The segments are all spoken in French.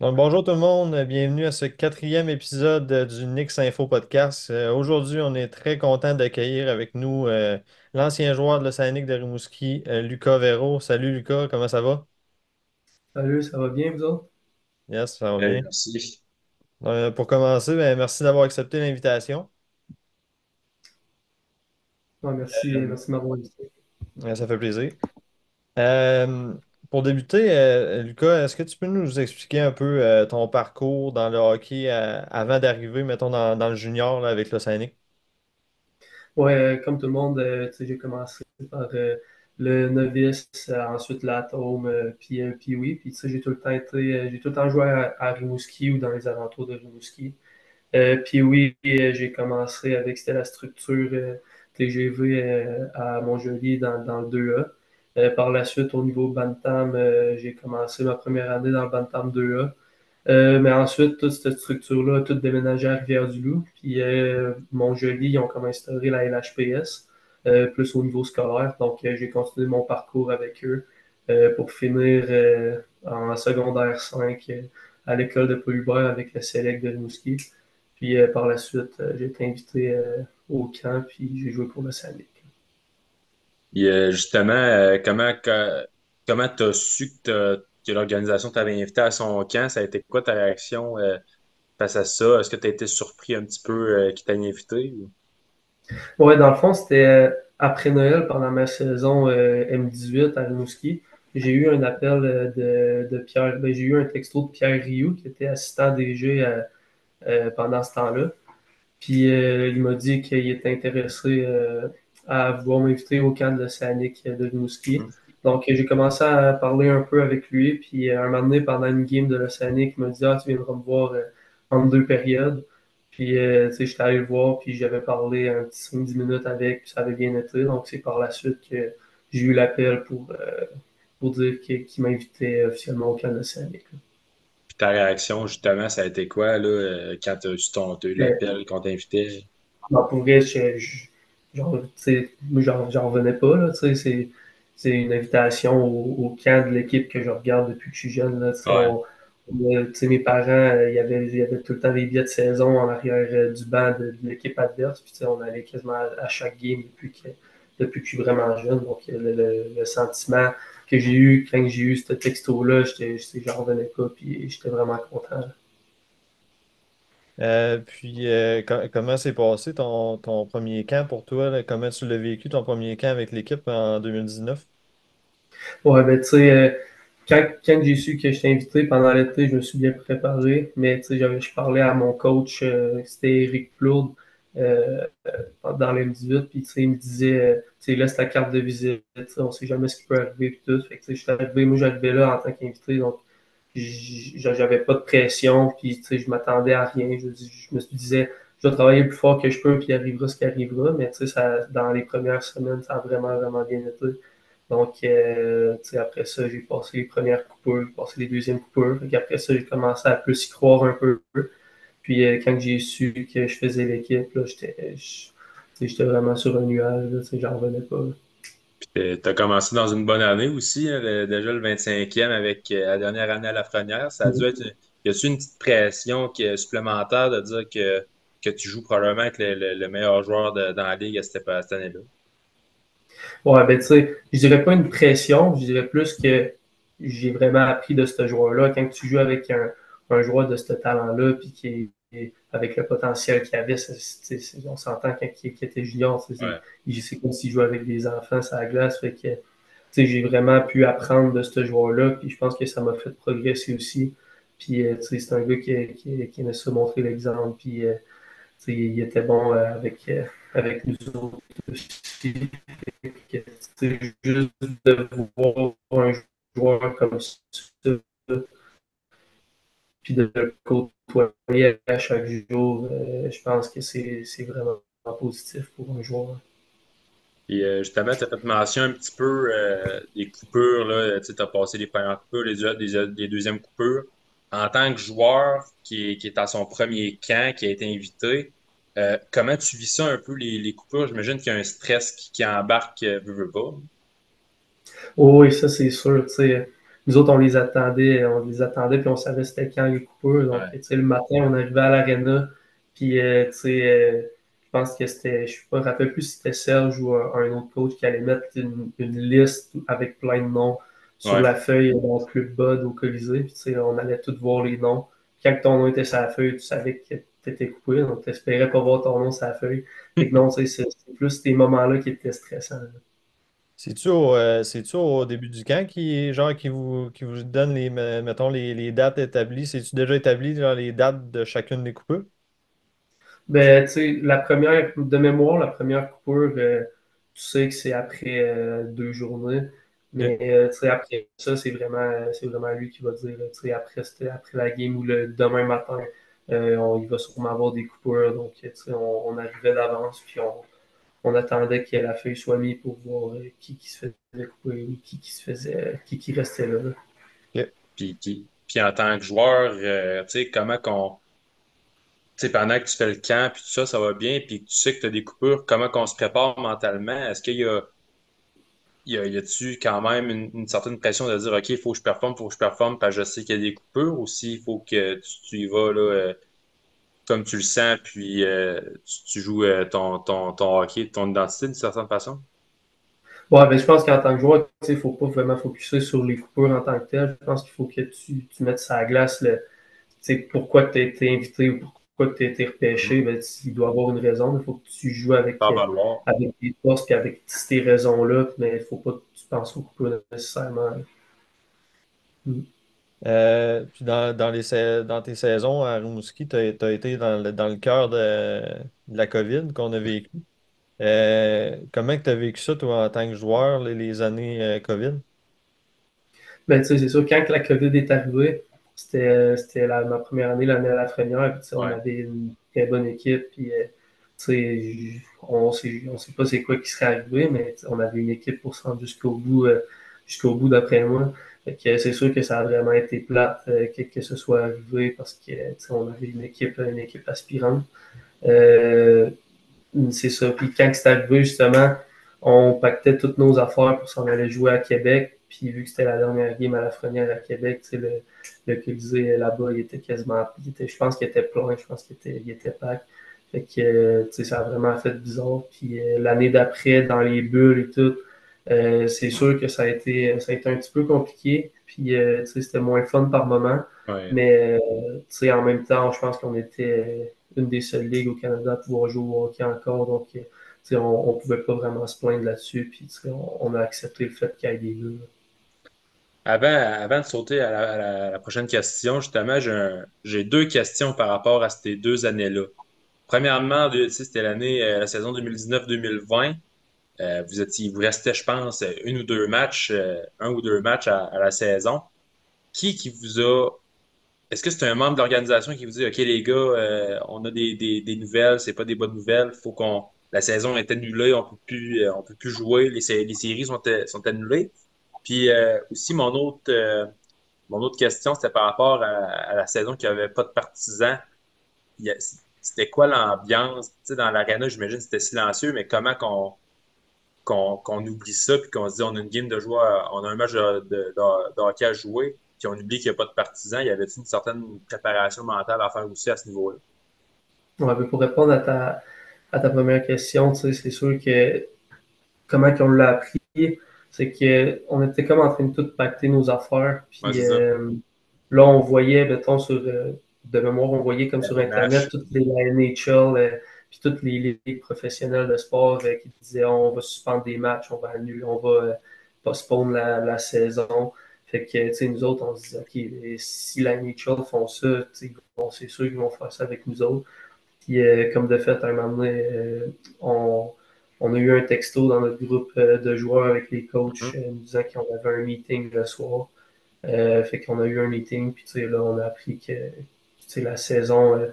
Donc, bonjour tout le monde, bienvenue à ce quatrième épisode du Nix Info Podcast. Aujourd'hui, on est très content d'accueillir avec nous l'ancien joueur de l'Océanique de Rimouski, Lucas Véro. Salut Lucas, comment ça va? Salut, ça va bien, vous autres? Yes, ça va Hey, bien. merci. Pour commencer, merci d'avoir accepté l'invitation. Ouais, merci, Euh, merci de m'avoir invité. Ça fait plaisir. Euh, pour débuter, Lucas, est-ce que tu peux nous expliquer un peu ton parcours dans le hockey avant d'arriver, mettons, dans le junior là, avec l'Océanique? Ouais, comme tout le monde, tu sais, j'ai commencé par le novice, ensuite l'atome, puis oui, puis tu sais, j'ai tout le temps joué à Rimouski ou dans les alentours de Rimouski. Puis oui, j'ai commencé avec, c'était la structure TGV à Montjoly dans le 2A. Par la suite, au niveau Bantam, j'ai commencé ma première année dans le Bantam 2A. Mais ensuite, toute cette structure-là a tout déménagé à Rivière-du-Loup. Puis Montjoly, ils ont comme instauré la LHPS, plus au niveau scolaire. Donc, j'ai continué mon parcours avec eux pour finir en secondaire 5 à l'école de Paul Hubert avec le Select de Rimouski. Puis par la suite, j'ai été invité au camp, puis j'ai joué pour le Saguenay. Justement, comment tu as su que l'organisation t'avait invité à son camp? Ça a été quoi ta réaction face à ça? Est-ce que tu as été surpris un petit peu qu'il t'ait invité? Ouais, dans le fond, c'était après Noël, pendant ma saison M18 à Rimouski. J'ai eu un appel de Pierre, ben, j'ai eu un texto de Pierre Rioux, qui était assistant DG pendant ce temps-là. Puis il m'a dit qu'il était intéressé à vouloir m'inviter au camp de l'Océanique de Rimouski. Mhm. Donc j'ai commencé à parler un peu avec lui. Puis un moment donné, pendant une game de l'Océanique, il m'a dit: Ah, tu viendras me voir entre deux périodes. Puis tu sais, j'étais allé le voir, puis j'avais parlé un petit 5-10 minutes avec, puis ça avait bien été. Donc c'est par la suite que j'ai eu l'appel pour dire qu'il m'invitait officiellement au camp de l'Océanique. Puis ta réaction, justement, ça a été quoi là, quand t'as eu Mais l'appel qu'on t'invitait? non, pour vrai, genre, tu sais, moi, j'en revenais pas, là, tu sais, c'est une invitation au camp de l'équipe que je regarde depuis que je suis jeune, là, tu sais, Ouais. tu sais, mes parents, il y avait tout le temps des billets de saison en arrière du banc de l'équipe adverse, puis tu sais, on allait quasiment à chaque game depuis que je suis vraiment jeune, donc le sentiment que j'ai eu quand j'ai eu ce texto-là, j'en revenais pas, puis j'étais vraiment content. Comment s'est passé ton premier camp pour toi, là? Comment tu l'as vécu, ton premier camp avec l'équipe en 2019? Ouais, ben, tu sais, quand j'ai su que j'étais invité pendant l'été, je me suis bien préparé. Mais, tu sais, je parlais à mon coach, c'était Eric Plourde, dans l'M18. Puis, tu sais, il me disait, tu sais, laisse ta carte de visite. Tu sais, on sait jamais ce qui peut arriver. Puis tout. Fait que, tu sais, moi, j'arrivais là en tant qu'invité. Donc, j'avais pas de pression. Puis, tu sais, je m'attendais à rien. Je me disais, je dois travailler le plus fort que je peux. Puis, il arrivera ce qui arrivera. Mais, tu sais, dans les premières semaines, ça a vraiment, vraiment bien été. Donc, tu sais, après ça, j'ai passé les premières coupures, j'ai passé les deuxièmes coupures. Puis après ça, j'ai commencé à plus y croire un peu. Puis quand j'ai su que je faisais l'équipe, là, tu sais, j'étais vraiment sur un nuage, là, tu sais, j'en revenais pas. Tu as commencé dans une bonne année aussi, hein, déjà le 25e avec la dernière année à Lafrenière. Ça a dû être. Y a-tu une petite pression supplémentaire de dire que tu joues probablement avec le meilleur joueur dans la ligue à cette année-là? Ouais, ben tu sais, je dirais pas une pression, je dirais plus que j'ai vraiment appris de ce joueur-là. Quand tu joues avec un joueur de ce talent-là, puis avec le potentiel qu'il avait, on s'entend quand il était junior, Ouais. c'est comme s'il jouait avec des enfants sur la glace. Fait que, tu sais, j'ai vraiment pu apprendre de ce joueur-là, puis je pense que ça m'a fait progresser aussi. Puis, tu sais, c'est un gars qui aimait se montrer l'exemple, puis, tu sais, il était bon avec nous autres aussi. Que, juste de voir un joueur comme ça, puis de le côtoyer à chaque jour, je pense que c'est vraiment positif pour un joueur. Et justement, tu as fait mention un petit peu des coupures, là. Tu as passé les premières coupures, les deuxièmes coupures. En tant que joueur qui est à son premier camp, qui a été invité, comment tu vis ça un peu, les coupures? J'imagine qu'il y a un stress qui embarque, veut pas. Oh, oui, ça c'est sûr. Tu sais, nous autres, on les attendait, puis on savait c'était quand les coupures. Donc, Ouais. tu sais, le matin, on arrivait à l'aréna, puis, tu sais, je pense que c'était, je ne me rappelle plus si c'était Serge ou un autre coach qui allait mettre une liste avec plein de noms sur Ouais. la feuille dans le club Bud au Colisée. Puis, tu sais, on allait tous voir les noms. Quand ton nom était sur la feuille, tu savais que tu étais coupé, donc tu n'espérais pas voir ton nom sur la feuille. Fait que non, tu sais, c'est plus ces moments-là qui étaient stressants. C'est-tu au début du camp qui vous donne mettons, les dates établies? C'est-tu déjà établi, genre, les dates de chacune des coupes? Ben, tu sais, de mémoire, la première coupure, tu sais que c'est après 2 journées. Ok. Mais tu sais, après ça, c'est vraiment lui qui va dire, tu sais, après la game ou le demain matin, il va sûrement avoir des coupures. Donc, tu sais, on arrivait d'avance, puis on attendait que la feuille soit mise pour voir qui se faisait couper ou qui restait là. OK. Puis en tant que joueur, tu sais, comment qu'on. Tu sais, pendant que tu fais le camp, puis tout ça, ça va bien, puis que tu sais que tu as des coupures, comment qu'on se prépare mentalement? Est-ce qu'il y a, y a-tu quand même une certaine pression de dire, OK, il faut que je performe, il faut que je performe, parce que je sais qu'il y a des coupures, ou s'il faut que tu y vas là, comme tu le sens, puis tu joues ton hockey, ton identité d'une certaine façon? Ouais, ben, je pense qu'en tant que joueur, il ne faut pas vraiment focuser sur les coupures en tant que tel. Je pense qu'il faut que tu mettes sur la glace pourquoi tu as été invité ou pourquoi tu as été repêché. Mhm. Ben, il doit y avoir une raison. Il faut que tu joues Faire valoir. avec tes forces et avec ces raisons-là. Mais il ne faut pas que tu penses aux coupures nécessairement. Mm. Puis dans tes saisons à Rimouski, tu as été dans le cœur de la COVID qu'on a vécu. Comment tu as vécu ça, toi, en tant que joueur, les années COVID? Ben, c'est sûr, quand la COVID est arrivée, c'était ma première année, l'année à la première. Puis, on Ouais. avait une très bonne équipe. Puis, on sait pas c'est quoi qui serait arrivé, mais on avait une équipe pour se rendre jusqu'au bout d'après moi. Fait que c'est sûr que ça a vraiment été plate que ce soit arrivé parce que on avait une équipe aspirante. Euh, c'est ça. Puis quand c'est arrivé, justement, on pactait toutes nos affaires pour s'en aller jouer à Québec. Puis vu que c'était la dernière game à la Frenière à Québec, le Colisée là-bas, il était quasiment. Je pense qu'il était plein, je pense il était pack. Fait que ça a vraiment fait bizarre. Puis l'année d'après, dans les bulles et tout, c'est sûr que ça a été un petit peu compliqué. Puis c'était moins fun par moment. Ouais. Mais en même temps, je pense qu'on était une des seules ligues au Canada à pouvoir jouer au hockey encore. Donc, on ne pouvait pas vraiment se plaindre là-dessus. Puis, on a accepté le fait qu'il y ait des gars. Avant de sauter à la prochaine question, justement, j'ai deux questions par rapport à ces deux années-là. Premièrement, tu sais, c'était la saison 2019-2020. Il vous restait, je pense, un ou deux matchs à la saison. Qui vous a. Est-ce que c'est un membre de l'organisation qui vous dit, OK, les gars, on a des nouvelles, c'est pas des bonnes nouvelles, faut qu'on. La saison est annulée, on peut plus jouer, les séries sont annulées. Puis aussi, mon autre question, c'était par rapport à la saison qui avait pas de partisans. C'était quoi l'ambiance? Tu sais, dans l'aréna, j'imagine que c'était silencieux, mais comment qu'on oublie ça, puis qu'on se dit on a une game de jouer, on a un match de hockey à jouer, puis on oublie qu'il n'y a pas de partisans. Il y avait une certaine préparation mentale à faire aussi à ce niveau-là? Ouais, mais pour répondre à ta première question, c'est sûr que comment qu'on l'a appris, c'est qu'on était comme en train de tout pacter nos affaires. Ouais, Puis c'est ça. là, on voyait, mettons, de mémoire, on voyait comme La sur Internet LNH. toutes la NHL, puis toutes les ligues professionnelles de sport qui disaient on va suspendre des matchs, on va annuler, on va postpone la saison. Fait que, nous autres, on se disait, OK, si la NHL font ça, c'est sûr qu'ils vont faire ça avec nous autres. Puis, comme de fait, à un moment donné, on a eu un texto dans notre groupe de joueurs avec les coachs Mhm. nous disant qu'on avait un meeting le soir. Fait qu'on a eu un meeting, puis là, on a appris que la saison.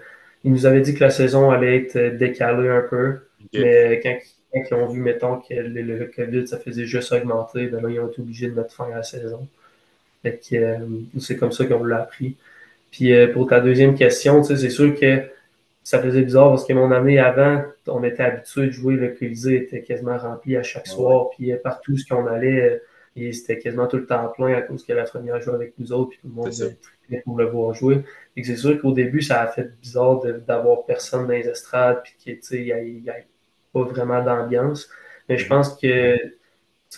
Ils nous avaient dit que la saison allait être décalée un peu, OK. mais quand ils ont vu, mettons, que le COVID, ça faisait juste augmenter, ben là, ils ont été obligés de mettre fin à la saison. Fait que c'est comme ça qu'on l'a appris. Puis pour ta deuxième question, c'est sûr que ça faisait bizarre parce que mon année avant, on était habitué de jouer, le Colisée était quasiment rempli à chaque Ouais, ouais. soir. Puis partout où on allait, puis c'était quasiment tout le temps plein à cause que la première jouait avec nous autres, puis tout le C'est monde ça. tripait pour le voir jouer. Et c'est sûr qu'au début, ça a fait bizarre d'avoir personne dans les estrades, puis qu'il n'y ait pas vraiment d'ambiance. Mais je Mhm. pense que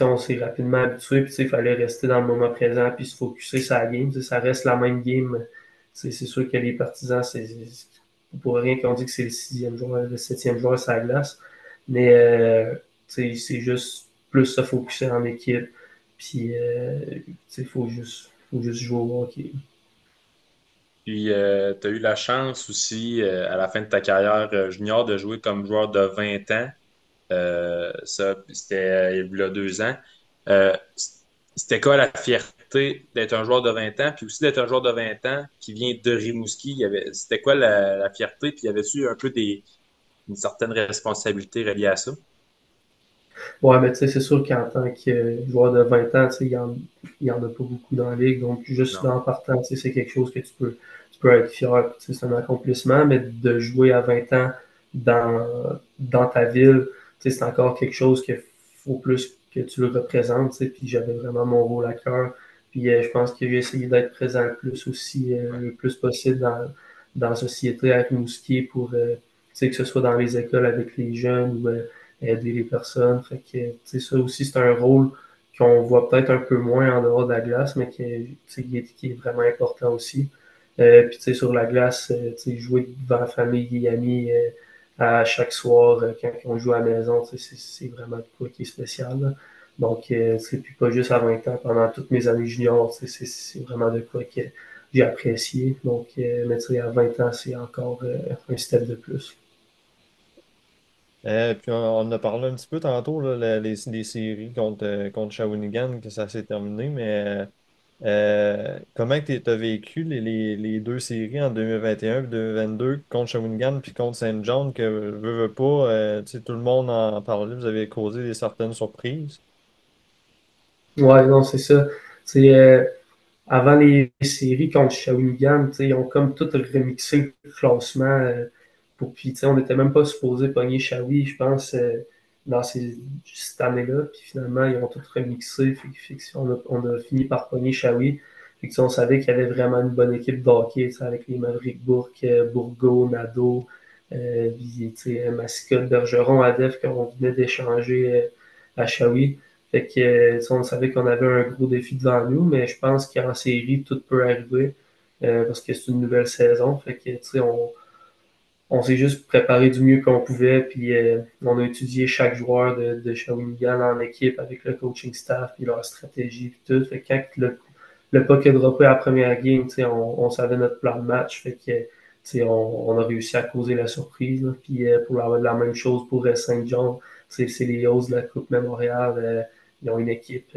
on s'est rapidement habitué, puis il fallait rester dans le moment présent, puis se focusser sur la game. Ça reste la même game. C'est sûr que les partisans, pour rien qu'on dit que c'est le sixième joueur, le septième joueur sur la glace. Mais c'est juste plus se focuser en équipe. Puis il faut juste jouer au hockey. Puis, tu as eu la chance aussi, à la fin de ta carrière junior, de jouer comme joueur de 20 ans. Ça, c'était il y a 2 ans. C'était quoi la fierté d'être un joueur de 20 ans, puis aussi d'être un joueur de 20 ans qui vient de Rimouski? C'était quoi la fierté, puis y avait-tu un peu une certaine responsabilité reliée à ça? Ouais, mais tu sais, c'est sûr qu'en tant que joueur de 20 ans, il y en a pas beaucoup dans la ligue. Donc, juste Non. en partant, c'est quelque chose que tu peux être fier. C'est un accomplissement, mais de jouer à 20 ans dans ta ville, c'est encore quelque chose qu'il faut plus que tu le représentes. Puis j'avais vraiment mon rôle à cœur. Puis je pense que j'ai essayé d'être présent le plus aussi, Ouais. le plus possible dans la société avec Rimouski pour que ce soit dans les écoles avec les jeunes ou aider les personnes. Fait que, ça aussi, c'est un rôle qu'on voit peut-être un peu moins en dehors de la glace, mais qui est vraiment important aussi. Puis, sur la glace, jouer devant la famille et amis à chaque soir quand on joue à la maison, c'est vraiment quoi qui est spécial. Là. Donc, puis pas juste à 20 ans, pendant toutes mes années juniors, c'est vraiment de quoi que j'ai apprécié. Donc, mais à 20 ans, c'est encore un step de plus. Puis on a parlé un petit peu tantôt, là, les séries contre Shawinigan, que ça s'est terminé, mais comment tu as vécu les deux séries en 2021 et 2022 contre Shawinigan puis contre Saint John, que veut pas, tu sais, tout le monde en parlait, vous avez causé des certaines surprises? Ouais, non, c'est ça. C'est avant les séries contre Shawinigan, ils ont comme tout remixé le classement. Puis, on n'était même pas supposé pogner Shawi, je pense, dans cette année-là. Puis finalement, ils ont tout remixé. Fait que on a fini par pogner Shawi. Fait que, on savait qu'il y avait vraiment une bonne équipe de hockey avec les Maverick Bourque, Bourgault, Nadeau, Mascotte, Bergeron, Adef qu'on venait d'échanger à Shawi. Fait que, on savait qu'on avait un gros défi devant nous, mais je pense qu'en série, tout peut arriver parce que c'est une nouvelle saison. Fait que, on s'est juste préparé du mieux qu'on pouvait, puis on a étudié chaque joueur de Shawinigan en équipe avec le coaching staff, puis leur stratégie, puis tout. Fait que quand le puck a droppé à la première game, on savait notre plan de match. Fait que, on a réussi à causer la surprise. Là. Puis pour la même chose pour Saint John, c'est les Hauts de la Coupe Mémorial. Ils ont une équipe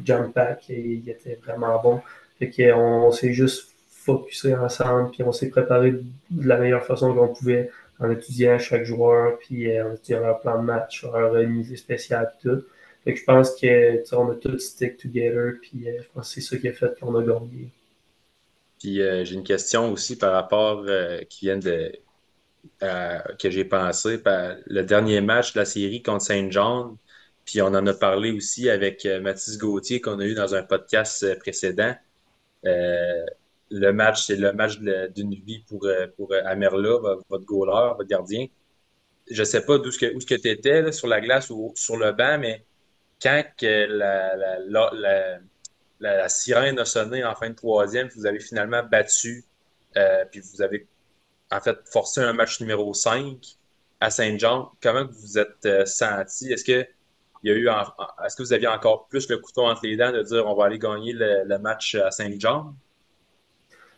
jump pack et ils étaient vraiment bons. Fait qu'on s'est juste focusé ensemble, puis on s'est préparé de la meilleure façon qu'on pouvait en étudiant chaque joueur, puis en étudiant leur plan de match, leur unité spéciale, puis tout. Fait que je pense que on a tout stick together, puis je pense que c'est ça qui a fait qu'on a gagné. Puis, j'ai une question aussi par rapport qui vient que j'ai pensé. Le dernier match de la série contre Saint John, puis on en a parlé aussi avec Mathis Gauthier qu'on a eu dans un podcast précédent. Euh, le match, c'est le match d'une vie pour Amerla, votre goaler, votre gardien. Je sais pas où ce que tu étais sur la glace ou sur le banc, mais quand que la sirène a sonné en fin de troisième, vous avez finalement battu, puis vous avez en fait forcé un match numéro 5 à Saint-Jean. Comment vous vous êtes senti? Est-ce que vous aviez encore plus le couteau entre les dents de dire on va aller gagner le match à Saint-Jean?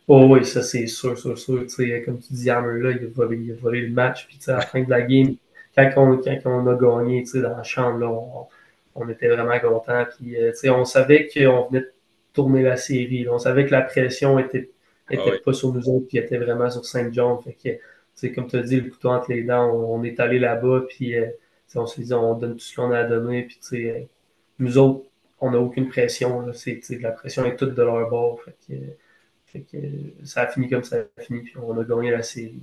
Oh oui, ça c'est sûr, sûr, sûr. Comme tu dis, Hammer, là, il a volé le match. Puis à la fin de la game, quand on a gagné dans la chambre, là, on était vraiment contents. Puis on savait qu'on venait de tourner la série. Là. On savait que la pression Ah était oui. pas sur nous autres, puis était vraiment sur Saint John. Fait que, comme tu as dit, le couteau entre les dents, on est allé là-bas, puis on s'est dit, on donne tout ce qu'on a à donner. Puis nous autres, on n'a aucune pression. Là. La pression est toute de leur bord. Fait que ça a fini comme ça a fini, puis on a gagné la série.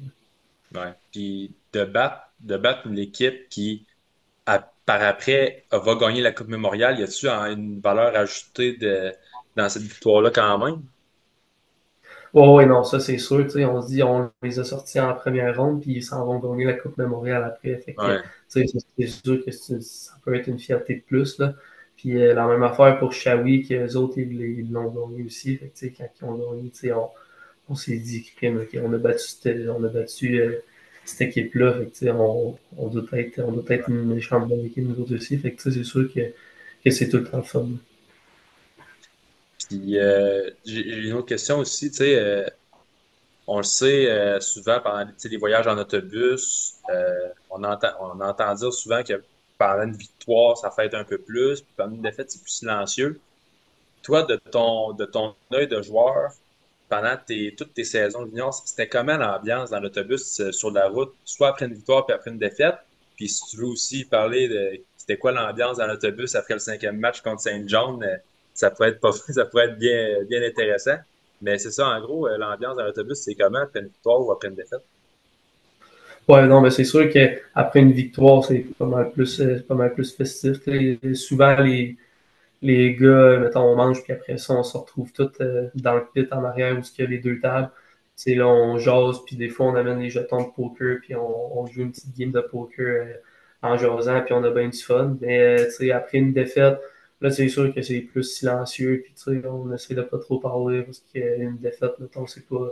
Ouais. Puis de battre une équipe qui par après, va gagner la Coupe Mémoriale. Y a-tu une valeur ajoutée dans cette victoire-là quand même? Ouais, non, ça c'est sûr. Tu sais, on se dit, on les a sortis en première ronde, puis ils s'en vont gagner la Coupe Mémoriale après. Fait que, tu Ouais, sais, c'est sûr que ça peut être une fierté de plus, là. Puis la même affaire pour Shawi, qu'eux autres, ils l'ont gagné aussi. Fait que, tu sais, quand ils ont gagné, tu sais, on s'est dit, crime, ok, on a battu cette équipe-là. Fait que, tu sais, on doit être une méchante bonne équipe, nous autres aussi. Fait que, tu sais, c'est sûr que c'est tout le temps le fun. puis j'ai une autre question aussi, tu sais, on le sait souvent pendant tu sais, les voyages en autobus, on entend dire souvent que pendant une victoire, ça fait un peu plus, puis pendant une défaite, c'est plus silencieux. Toi, de ton œil de joueur, pendant toutes tes saisons juniors, c'était comment l'ambiance dans l'autobus sur la route, soit après une victoire puis après une défaite? Puis si tu veux aussi parler de c'était quoi l'ambiance dans l'autobus après le cinquième match contre Saint John, ça pourrait être pas ça pourrait être bien intéressant. Mais c'est ça, en gros, l'ambiance dans l'autobus, c'est comment après une victoire ou après une défaite? Ouais, non, mais c'est sûr qu'après une victoire, c'est pas mal plus festif. Souvent, les gars, mettons, on mange, puis après ça, on se retrouve tous dans le pit en arrière où il y a les deux tables. C'est là, on jase, puis des fois, on amène les jetons de poker, puis on joue une petite game de poker en jasant, puis on a bien du fun. Mais tu sais, après une défaite, là, c'est sûr que c'est plus silencieux, puis tu sais, on essaie de pas trop parler parce qu'une défaite, mettons, c'est pas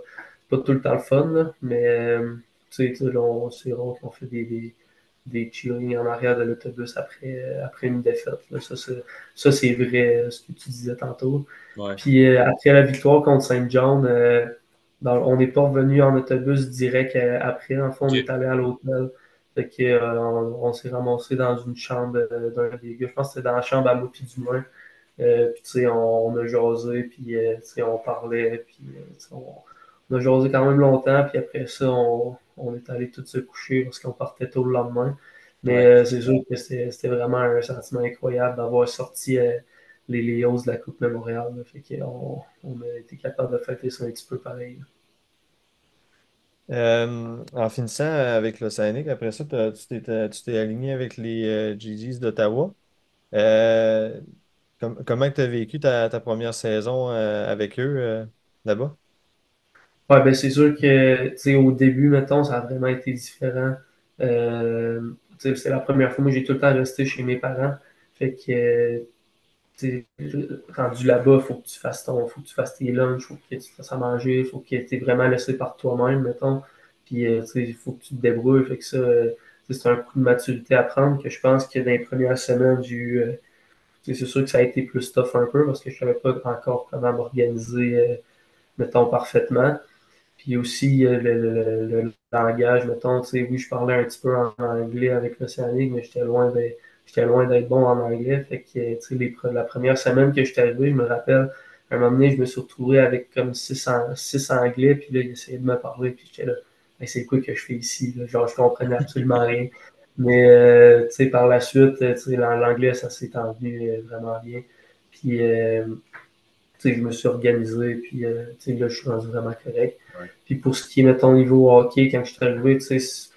tout le temps le fun, là. Mais tu sais, là, c'est rare qu'on fait des cheering en arrière de l'autobus après une défaite. Là. Ça, c'est vrai, ce que tu disais tantôt. Ouais. Puis après la victoire contre Saint John, on n'est pas revenu en autobus direct après. En fait, on est OK. allé à l'hôtel. Fait que, on s'est ramassé dans une chambre d'un des gars. Je pense que c'était dans la chambre à moi puis du moins. Puis, tu sais, on a jasé, puis, tu sais, on parlait, puis, tu sais, on a jasé quand même longtemps, puis après ça, on est allé tous se coucher parce qu'on partait tôt le lendemain. Mais Ouais. c'est sûr que c'était vraiment un sentiment incroyable d'avoir sorti les Lions de la Coupe Mémoriale. Là. Fait on a été capable de fêter ça un petit peu pareil. En finissant avec l'Océanique, après ça, tu t'es aligné avec les GGs d'Ottawa. Euh, comment tu as vécu ta première saison avec eux là-bas? Ouais, ben c'est sûr que, tu sais, au début, mettons, ça a vraiment été différent. Tu sais, c'est la première fois, moi, j'ai tout le temps resté chez mes parents. Fait que, tu sais, rendu là-bas, faut que tu fasses tes lunchs, faut que tu te fasses à manger, faut que tu es vraiment laissé par toi-même, mettons. Puis, tu sais, il faut que tu te débrouilles. Fait que ça, tu sais, c'est un coup de maturité à prendre que je pense que dans les premières semaines, j'ai eu, tu sais, c'est sûr que ça a été plus tough un peu parce que je savais pas encore comment m'organiser, mettons, parfaitement. Puis aussi, le langage, mettons, tu sais, oui, je parlais un petit peu en anglais avec l'Océanique, mais j'étais loin d'être bon en anglais. Fait que, tu sais, la première semaine que j'étais arrivé, je me rappelle, à un moment donné, je me suis retrouvé avec comme six anglais, puis là, ils essayaient de me parler, puis j'étais là, hey, c'est quoi que je fais ici? Là? Genre, je comprenais absolument rien. Mais, tu sais, par la suite, tu sais, l'anglais, ça s'est envenu vraiment bien. Puis, tu sais, je me suis organisé, puis tu sais, là, je suis rendu vraiment correct. Ouais. Puis pour ce qui est, mettons, niveau hockey, quand je suis arrivé, tu sais,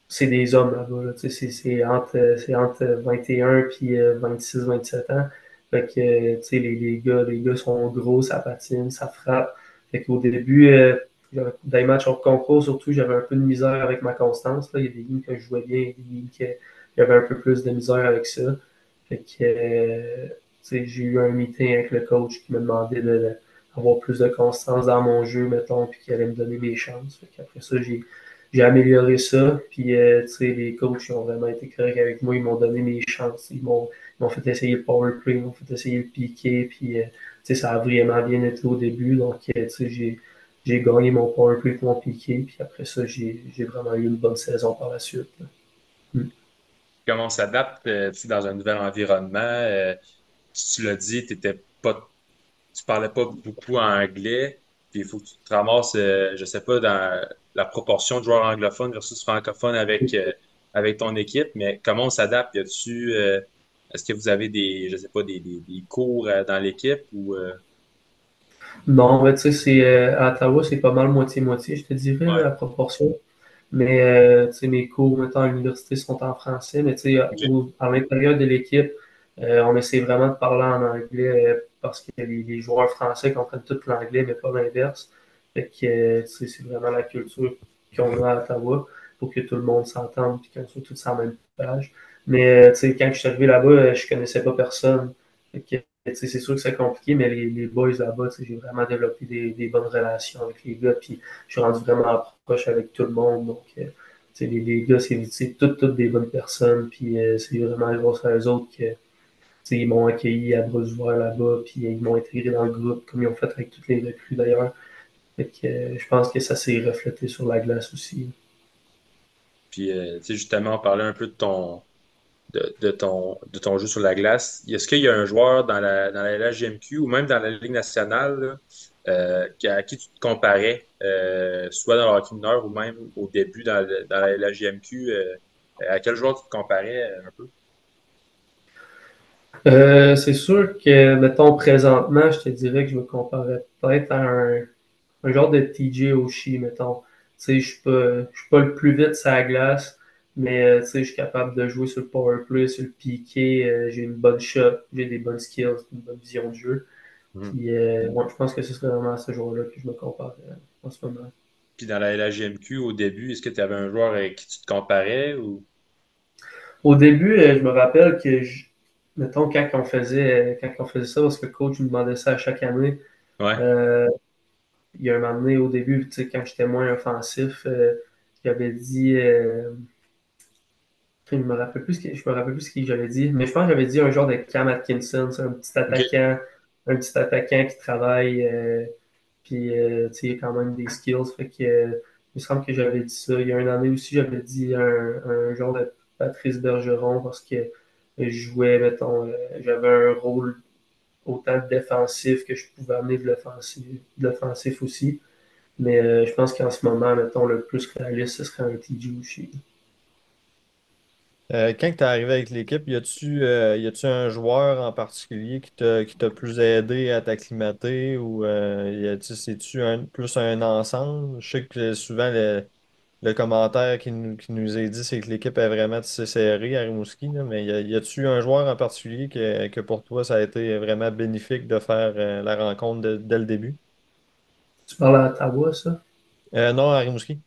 c'est des hommes là-bas. Là, tu sais, c'est entre 21 puis 26, 27 ans. Fait que, tu sais, les gars sont gros, ça patine, ça frappe. Fait qu'au début, dans les matchs hors concours, surtout, j'avais un peu de misère avec ma constance. Là. Il y a des games que je jouais bien, il y a des games que j'avais un peu plus de misère avec ça. Fait que, j'ai eu un meeting avec le coach qui me demandait d'avoir plus de constance dans mon jeu, mettons, puis qui allait me donner des chances. Fait qu'après ça, j'ai amélioré ça. Puis, les coachs ils ont vraiment été corrects avec moi. Ils m'ont donné mes chances. Ils m'ont fait essayer le power play, ils m'ont fait essayer le piqué. Puis, ça a vraiment bien été au début. Donc, j'ai gagné mon power play et mon piqué. Puis après ça, j'ai vraiment eu une bonne saison par la suite. Là. Mm. Comment on s'adapte tu sais, dans un nouvel environnement? Tu l'as dit, tu parlais pas beaucoup anglais, puis il faut que tu te ramasses, je sais pas, dans la proportion de joueurs anglophones versus francophones avec ton équipe, mais comment on s'adapte? Est-ce que vous avez je sais pas, des cours dans l'équipe ou Non, mais tu sais, à Ottawa, c'est pas mal moitié-moitié, je te dirais, ouais, la proportion. Mais tu sais, mes cours, mettons, à l'université sont en français, mais tu sais, OK. à l'intérieur de l'équipe, on essaie vraiment de parler en anglais parce que les joueurs français comprennent tout l'anglais, mais pas l'inverse. Fait que tu sais, c'est vraiment la culture qu'on a à Ottawa pour que tout le monde s'entende et qu'on soit tous sur la même page. Mais tu sais, quand je suis arrivé là-bas, je connaissais pas personne. Fait que, tu sais, c'est sûr que c'est compliqué, mais les boys là-bas, tu sais, j'ai vraiment développé des bonnes relations avec les gars. Puis je suis rendu vraiment proche avec tout le monde. Donc, les gars, c'est toutes des bonnes personnes. Puis c'est vraiment grâce à eux autres que ils m'ont accueilli à bras ouverts là-bas. Puis ils m'ont intégré dans le groupe, comme ils ont fait avec toutes les recrues d'ailleurs. Fait que je pense que ça s'est reflété sur la glace aussi. Puis, tu sais, justement, on parlait un peu de ton jeu sur la glace. Est-ce qu'il y a un joueur dans la LHJMQ ou même dans la Ligue nationale là, à qui tu te comparais, soit dans le hockey mineur ou même au début dans la LHJMQ, à quel joueur tu te comparais un peu? C'est sûr que, mettons, présentement, je te dirais que je me comparais peut-être à un genre de TJ Oshie, mettons. Tu sais, je suis pas le plus vite sur la glace, mais tu sais, je suis capable de jouer sur le power play, sur le piqué. J'ai une bonne shot, j'ai des bonnes skills, une bonne vision de jeu. Mhm. Puis, moi, je pense que ce serait vraiment à ce joueur-là que je me compare en ce moment. Puis dans la LHJMQ, au début, est-ce que tu avais un joueur avec qui tu te comparais ou? Au début, je me rappelle que, mettons, quand on faisait ça, parce que le coach nous demandait ça à chaque année, Ouais, euh, il y a un moment donné, au début, tu sais, quand j'étais moins offensif, j'avais dit, je me rappelle plus ce que j'avais dit, mais je pense que j'avais dit un genre de Cam Atkinson, c'est OK. un petit attaquant qui travaille, puis tu sais, il a quand même des skills, fait que il me semble que j'avais dit ça. Il y a une année aussi, j'avais dit un genre de Patrice Bergeron parce que je jouais, mettons, j'avais un rôle autant défensif que je pouvais amener de l'offensif aussi. Mais je pense qu'en ce moment, mettons, le plus réaliste, ce serait un TG aussi. Quand tu es arrivé avec l'équipe, y a-tu un joueur en particulier qui t'a plus aidé à t'acclimater ou c'est-tu plus un ensemble? Je sais que souvent le commentaire qui nous est dit, c'est que l'équipe est vraiment tissée serrée à Rimouski, là, mais y a-tu un joueur en particulier que pour toi ça a été vraiment bénéfique de faire la rencontre dès le début? Tu parles à Ottawa, ça? Non, à Rimouski.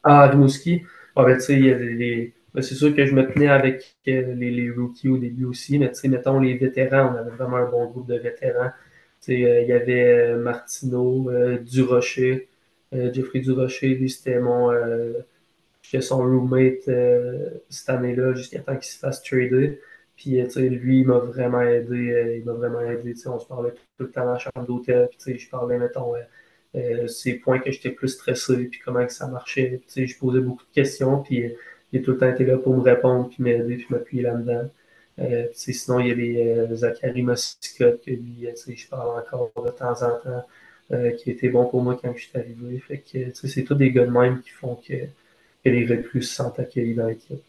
Ah, Rimouski. Ah, ben, tu sais, il y a ben, c'est sûr que je me tenais avec les rookies au début aussi, mais tu sais, mettons, les vétérans, on avait vraiment un bon groupe de vétérans. Tu sais, il y avait Martineau, Durocher, Jeffrey Durocher, lui, j'étais son roommate cette année-là jusqu'à temps qu'il se fasse trader. Puis, tu sais, lui, il m'a vraiment aidé. Il m'a vraiment aidé. Tu sais, on se parlait tout le temps dans la chambre d'hôtel. Puis, tu sais, je parlais, mettons, ces points que j'étais plus stressé, puis comment que ça marchait. Puis, tu sais, je posais beaucoup de questions, puis il a tout le temps été là pour me répondre, puis m'aider, puis m'appuyer là-dedans. Puis, tu sais, sinon, il y avait Zachary Moscott, que lui, tu sais, je parle encore de temps en temps, qui était bon pour moi quand je suis arrivé. Fait que, tu sais, c'est tous des gars de même qui font que les recrues se sentent accueillis dans l'équipe.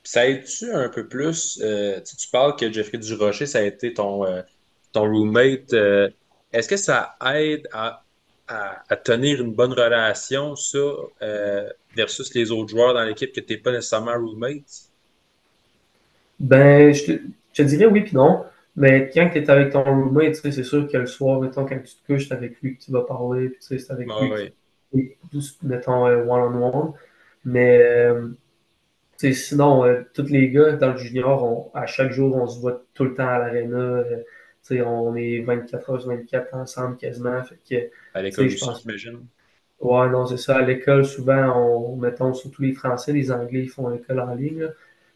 Ça aide-tu un peu plus? Tu parles que Jeffrey Durocher, ça a été ton roommate. Est-ce que ça aide à tenir une bonne relation, ça, versus les autres joueurs dans l'équipe que tu n'es pas nécessairement roommate? Ben, je te dirais oui puis non. Mais quand tu es avec ton roommate, tu sais, c'est sûr que le soir, mettons, quand tu te couches, c'est avec lui que tu vas parler, puis tu sais, c'est avec Ah lui oui. mettons, one-on-one. Mais tu sais, sinon, tous les gars dans le junior, à chaque jour, on se voit tout le temps à l'aréna. Tu sais, on est 24 heures sur 24 ensemble quasiment. Fait que, tu À sais, l'école je aussi, pense. j'imagine. Ouais, non, c'est ça. À l'école, souvent, mettons, surtout les Français, les Anglais, ils font l'école en ligne. Là.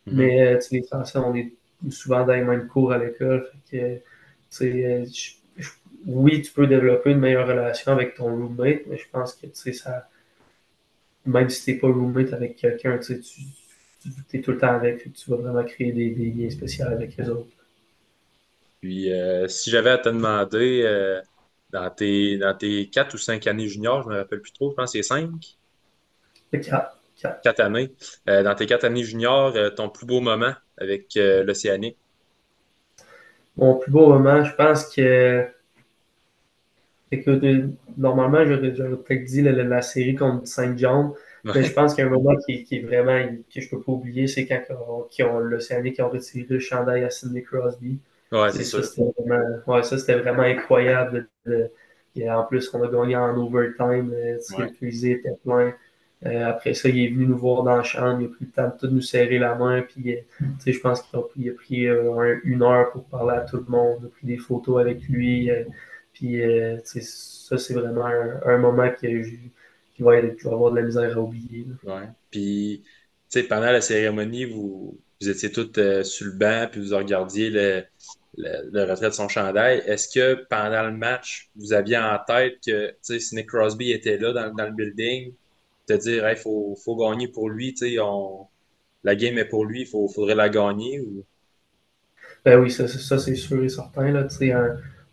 Mhm. Mais tu sais, les Français, on est souvent dans les mêmes cours à l'école. Fait que, tu sais, oui, tu peux développer une meilleure relation avec ton roommate, mais je pense que, tu sais, même si t'es pas roommate avec quelqu'un, tu sais, tu es tout le temps avec, fait que tu vas vraiment créer des liens spéciaux avec les autres. Puis, si j'avais à te demander, dans tes 4 ou 5 années juniors, je me rappelle plus trop, je pense que c'est 5, Fait que, 4. 4 années. Dans tes 4 années juniors, ton plus beau moment avec l'Océanique. Mon plus beau moment, je pense que, écoute, normalement, j'aurais peut-être dit la série contre Saint John, Mais je Ouais, pense qu'il y a un moment qui est vraiment que je peux pas oublier, c'est quand l'Océanique qui ont retiré le chandail à Sidney Crosby. ouais, c'est C'est ça, sûr. c'était vraiment, ouais, ça, c'était vraiment incroyable. Et en plus, on a gagné en overtime. Le Ouais. Colisée était plein. Après ça, il est venu nous voir dans la chambre. Il a pris le temps de tout nous serrer la main. Puis, je pense qu'il a pris une heure pour parler à tout le monde. On a pris des photos avec lui. Puis, ça, c'est vraiment un moment qui va avoir de la misère à oublier, là. Ouais. Puis, tu sais, pendant la cérémonie, vous étiez tous sur le banc, puis vous regardiez le retrait de son chandail. Est-ce que pendant le match, vous aviez en tête que, tu sais, Sidney Crosby était là dans le building, te dire, hey, faut gagner pour lui, tu sais, la game est pour lui, faudrait la gagner ou. Ben oui, ça c'est sûr et certain. Là,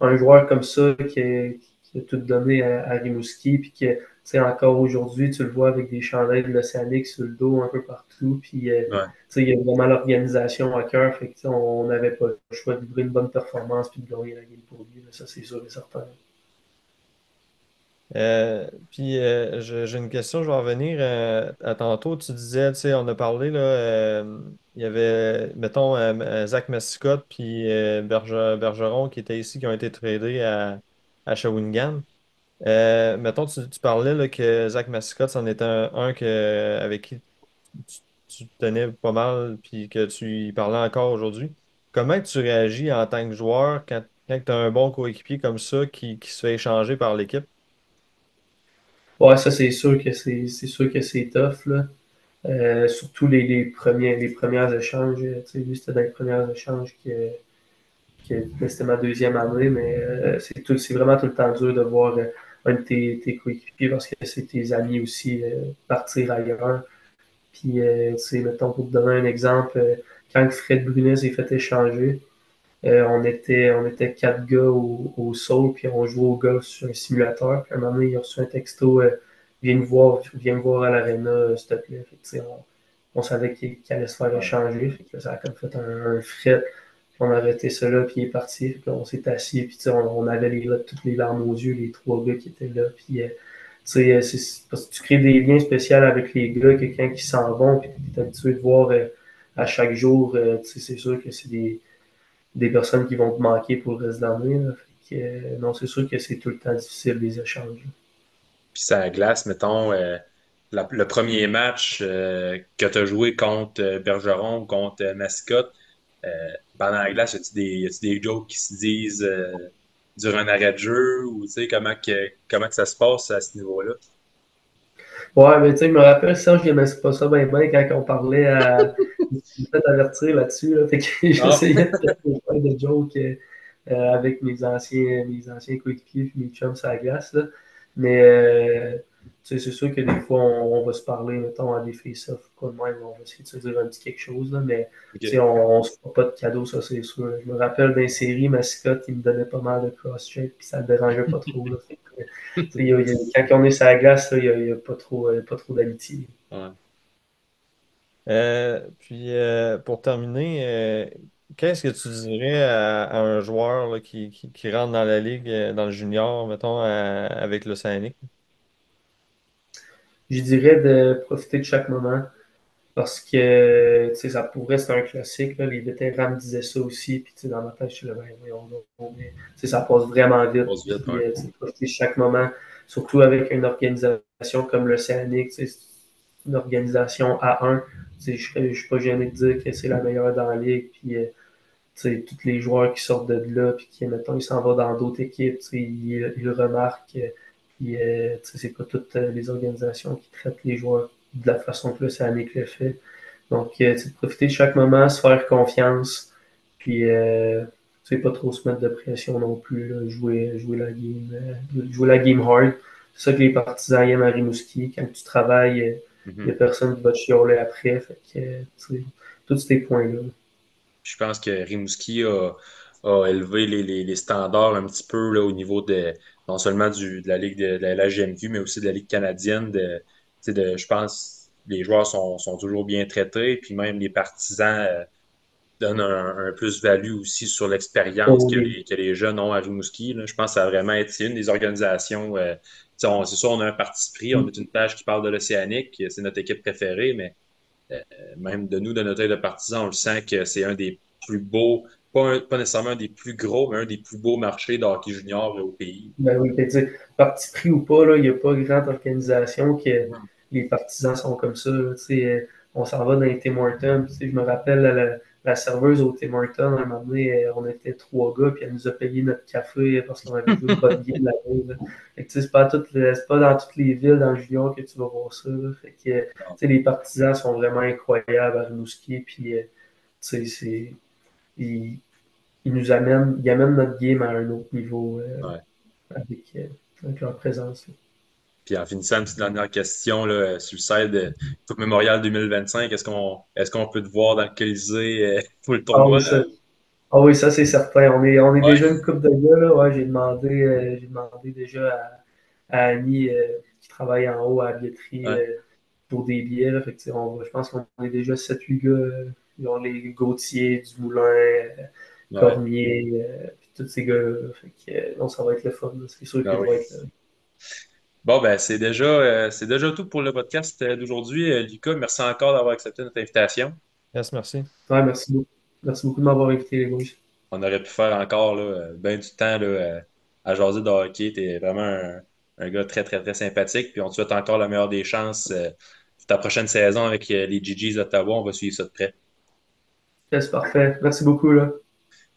un joueur comme ça qui a tout donné à Rimouski, puis que encore aujourd'hui, tu le vois avec des chandails de l'Océanique sur le dos un peu partout. Puis Ouais. il y a vraiment l'organisation à cœur. Fait que, on n'avait pas le choix de livrer une bonne performance puis de gagner la game pour lui. Là, ça c'est sûr et certain. J'ai une question, je vais revenir à tantôt. Tu disais, tu sais, on a parlé, là, il y avait, mettons, Zach Mascotte puis Bergeron qui étaient ici, qui ont été tradés à Shawinigan. Mettons, tu parlais là, que Zach Mascotte, c'en était un avec qui tu te tenais pas mal puis que tu y parlais encore aujourd'hui. Comment tu réagis en tant que joueur quand tu as un bon coéquipier comme ça qui se fait échanger par l'équipe? Ouais, ça c'est sûr que c'est tough, là. Surtout les premiers échanges. Lui, c'était dans les premiers échanges mais c'était ma deuxième année, mais c'est vraiment tout le temps dur de voir un de tes coéquipiers parce que c'est tes amis aussi partir ailleurs. Puis, mettons, pour te donner un exemple, quand Fred Brunet s'est fait échanger, on était quatre gars au Soul, puis on jouait au golf sur un simulateur. Puis à un moment donné, il a reçu un texto, viens me voir à l'arena, s'il te plaît. Fait que, on savait qu'il allait se faire Ouais. échanger. Fait que, ça a comme fait un fret. Puis on a arrêté ça là, puis il est parti. Puis on s'est assis, puis on avait toutes les larmes aux yeux, les trois gars qui étaient là. Puis, c'est parce que tu crées des liens spéciaux avec les gars, quelqu'un qui s'en vont, puis tu es habitué de voir à chaque jour. C'est sûr que c'est des personnes qui vont te manquer pour le reste de l'année, là. Fait que, non, c'est sûr que c'est tout le temps difficile les échanges. Puis ça glace, mettons, le premier match que tu as joué contre Bergeron, contre Mascotte, pendant la glace, y a-tu des jokes qui se disent durant un arrêt de jeu ou tu sais, comment que ça se passe à ce niveau-là? Ouais, mais tu sais, je me rappelle, Serge, il aimait pas ça bien quand on parlait à. Il s'est fait avertir là-dessus, là. Fait que Ah, j'essayais de faire des jokes avec mes anciens coéquipiers et mes chums sur la glace, là. Mais, tu sais, c'est sûr que des fois, on va se parler, mettons, à des face-off ou quoi de même. On va essayer de se dire un petit quelque chose, là. Mais, tu sais, ok. on se fera pas de cadeaux, ça, c'est sûr. Je me rappelle d'une série, Mascotte, il me donnait pas mal de cross-check, puis ça le dérangeait pas trop, là. Fait que, quand on est sur la glace, il n'y a pas trop d'amitié. Ouais. Pour terminer, qu'est-ce que tu dirais à un joueur là, qui rentre dans la ligue, dans le junior, mettons, avec l'Océanique? Je dirais de profiter de chaque moment parce que ça pourrait, c'est un classique. Là, les vétérans me disaient ça aussi. Puis dans ma tête, je suis là, ben, voyons donc, mais ça passe vraiment vite. Passe vite, Puis ouais. profiter de chaque moment, surtout avec une organisation comme l'Océanique, c'est une organisation A1. Je ne suis pas gêné de dire que c'est la meilleure dans la ligue. Puis tous les joueurs qui sortent de là, puis qui, mettons, ils s'en vont dans d'autres équipes, ils le remarquent. Puis, c'est pas toutes les organisations qui traitent les joueurs de la façon que l'Océanique le fait. Donc, profiter de chaque moment, se faire confiance, puis pas trop se mettre de pression non plus, là, jouer la game hard. C'est ça que les partisans aiment à Rimouski. Quand tu travailles, il n'y a Mhm. personne qui va te chialer après. Fait que, tous ces points-là. Je pense que Rimouski a élevé les standards un petit peu là, au niveau de non seulement de la Ligue de la LHMQ, mais aussi de la Ligue canadienne. Je pense que les joueurs sont toujours bien traités, puis même les partisans donnent un plus-value aussi sur l'expérience Oh, que les jeunes ont à Rimouski. Là. Je pense que ça a vraiment été une des organisations c'est sûr, on a un parti pris, on est une page qui parle de l'Océanique, c'est notre équipe préférée, mais même de nous, de notre œil de partisan, on le sent que c'est un des plus beaux, pas nécessairement un des plus gros, mais un des plus beaux marchés de hockey junior au pays. Ben oui, tu sais, parti pris ou pas, là, il n'y a pas grande organisation que Mhm. les partisans sont comme ça. Là, tu sais, on s'en va dans les Tim Hortons. Tu sais, je me rappelle la serveuse au Tim Hortons, à un moment donné, on était trois gars, puis elle nous a payé notre café parce qu'on avait vu une bonne game là-bas. Là. Fait que, tu sais, c'est pas dans toutes les villes dans le junior que tu vas voir ça. Là. Fait que, tu sais, les partisans sont vraiment incroyables à Rimouski, puis tu sais, ils, ils amènent notre game à un autre niveau. Ouais. Avec, avec leur présence. Là. Puis en finissant, une petite dernière question là, sur le site de Coupe Mémorial 2025, est-ce qu'on peut te voir dans le Colisée pour le Ah tournoi? oui, ah oui, ça c'est certain. On est Ouais, déjà une couple de gars. Là. Ouais, j'ai demandé déjà à Annie qui travaille en haut à la billetterie ouais, pour des billets. Là. Fait que, je pense qu'on est déjà 7-8 gars. Genre les Gauthier, Dumoulin, ouais. Cormier, puis tous ces gars-là. Fait que, non, ça va être le fun. Là. C'est sûr que Ah je oui. vais être là. Bon, ben, c'est déjà tout pour le podcast d'aujourd'hui. Lucas, merci encore d'avoir accepté notre invitation. Yes, merci. Ouais, merci beaucoup. Merci beaucoup de m'avoir invité, les boys. On aurait pu faire encore là, ben du temps là, à jaser de hockey. Tu es vraiment un gars très, très, très sympathique. Puis on te souhaite encore la meilleure des chances pour ta prochaine saison avec les GGs d'Ottawa. On va suivre ça de près. C'est parfait. Merci beaucoup, là.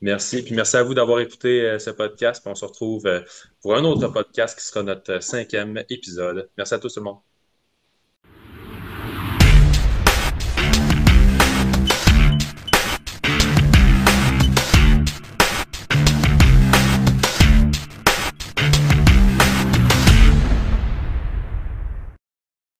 Merci. Puis merci à vous d'avoir écouté ce podcast. Puis on se retrouve pour un autre podcast qui sera notre cinquième épisode. Merci à tous tout le monde.